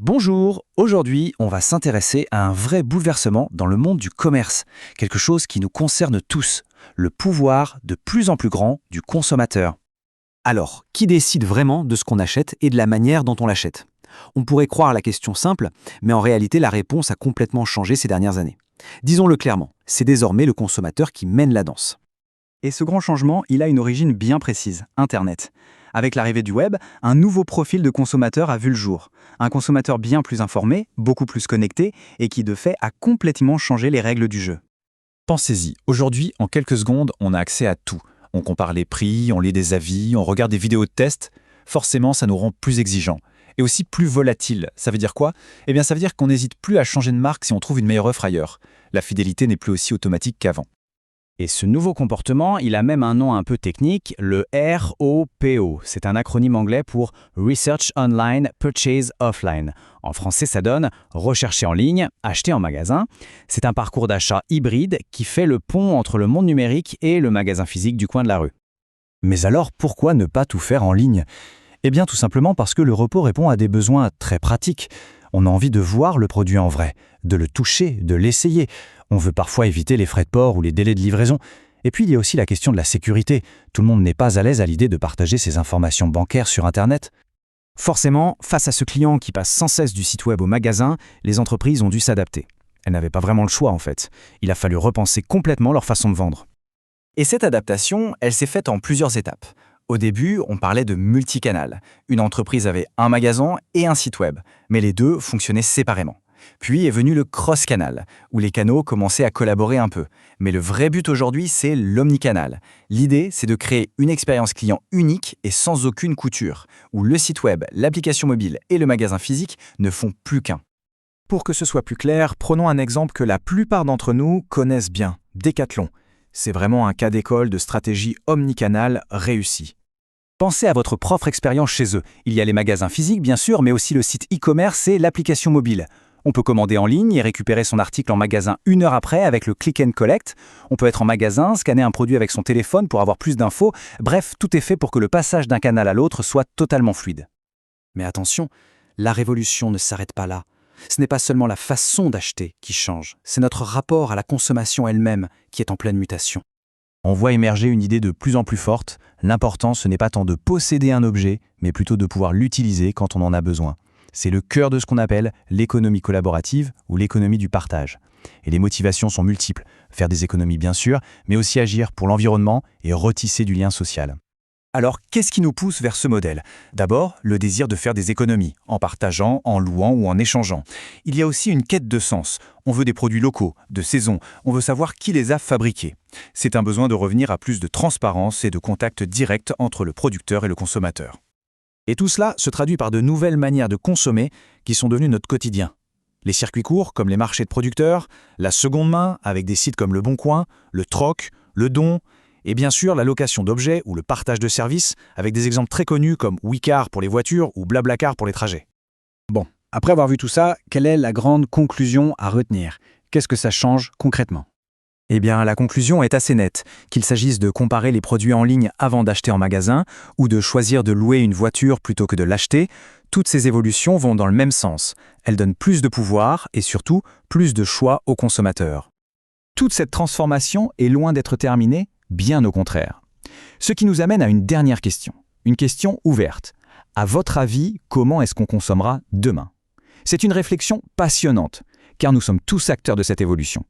Bonjour, aujourd'hui on va s'intéresser à un vrai bouleversement dans le monde du commerce, quelque chose qui nous concerne tous, le pouvoir de plus en plus grand du consommateur. Alors, qui décide vraiment de ce qu'on achète et de la manière dont on l'achète? On pourrait croire la question simple, mais en réalité la réponse a complètement changé ces dernières années. Disons-le clairement, c'est désormais le consommateur qui mène la danse. Et ce grand changement, il a une origine bien précise, Internet. Avec l'arrivée du web, un nouveau profil de consommateur a vu le jour. Un consommateur bien plus informé, beaucoup plus connecté, et qui de fait a complètement changé les règles du jeu. Pensez-y, aujourd'hui, en quelques secondes, on a accès à tout. On compare les prix, on lit des avis, on regarde des vidéos de tests. Forcément, ça nous rend plus exigeants. Et aussi plus volatiles. Ça veut dire quoi? Eh bien, ça veut dire qu'on n'hésite plus à changer de marque si on trouve une meilleure offre ailleurs. La fidélité n'est plus aussi automatique qu'avant. Et ce nouveau comportement, il a même un nom un peu technique, le ROPO. C'est un acronyme anglais pour Research Online, Purchase Offline. En français, ça donne rechercher en ligne, acheter en magasin. C'est un parcours d'achat hybride qui fait le pont entre le monde numérique et le magasin physique du coin de la rue. Mais alors, pourquoi ne pas tout faire en ligne? Eh bien, tout simplement parce que le repos répond à des besoins très pratiques. On a envie de voir le produit en vrai, de le toucher, de l'essayer. On veut parfois éviter les frais de port ou les délais de livraison. Et puis, il y a aussi la question de la sécurité. Tout le monde n'est pas à l'aise à l'idée de partager ses informations bancaires sur Internet. Forcément, face à ce client qui passe sans cesse du site web au magasin, les entreprises ont dû s'adapter. Elles n'avaient pas vraiment le choix en fait. Il a fallu repenser complètement leur façon de vendre. Et cette adaptation, elle s'est faite en plusieurs étapes. Au début, on parlait de multicanal. Une entreprise avait un magasin et un site web, mais les deux fonctionnaient séparément. Puis est venu le cross-canal, où les canaux commençaient à collaborer un peu. Mais le vrai but aujourd'hui, c'est l'omnicanal. L'idée, c'est de créer une expérience client unique et sans aucune couture, où le site web, l'application mobile et le magasin physique ne font plus qu'un. Pour que ce soit plus clair, prenons un exemple que la plupart d'entre nous connaissent bien, Decathlon. C'est vraiment un cas d'école de stratégie omnicanal réussie. Pensez à votre propre expérience chez eux. Il y a les magasins physiques bien sûr, mais aussi le site e-commerce et l'application mobile. On peut commander en ligne et récupérer son article en magasin 1 heure après avec le click and collect. On peut être en magasin, scanner un produit avec son téléphone pour avoir plus d'infos. Bref, tout est fait pour que le passage d'un canal à l'autre soit totalement fluide. Mais attention, la révolution ne s'arrête pas là. Ce n'est pas seulement la façon d'acheter qui change, c'est notre rapport à la consommation elle-même qui est en pleine mutation. On voit émerger une idée de plus en plus forte. L'important, ce n'est pas tant de posséder un objet, mais plutôt de pouvoir l'utiliser quand on en a besoin. C'est le cœur de ce qu'on appelle l'économie collaborative ou l'économie du partage. Et les motivations sont multiples. Faire des économies bien sûr, mais aussi agir pour l'environnement et retisser du lien social. Alors, qu'est-ce qui nous pousse vers ce modèle? D'abord, le désir de faire des économies, en partageant, en louant ou en échangeant. Il y a aussi une quête de sens. On veut des produits locaux, de saison, on veut savoir qui les a fabriqués. C'est un besoin de revenir à plus de transparence et de contact direct entre le producteur et le consommateur. Et tout cela se traduit par de nouvelles manières de consommer qui sont devenues notre quotidien. Les circuits courts, comme les marchés de producteurs, la seconde main, avec des sites comme Le Bon Coin, le troc, le don, et bien sûr la location d'objets ou le partage de services, avec des exemples très connus comme WeCar pour les voitures ou BlaBlaCar pour les trajets. Bon, après avoir vu tout ça, quelle est la grande conclusion à retenir? Qu'est-ce que ça change concrètement? Eh bien, la conclusion est assez nette, qu'il s'agisse de comparer les produits en ligne avant d'acheter en magasin ou de choisir de louer une voiture plutôt que de l'acheter, toutes ces évolutions vont dans le même sens. Elles donnent plus de pouvoir et surtout plus de choix aux consommateurs. Toute cette transformation est loin d'être terminée, bien au contraire. Ce qui nous amène à une dernière question, une question ouverte. À votre avis, comment est-ce qu'on consommera demain? C'est une réflexion passionnante, car nous sommes tous acteurs de cette évolution.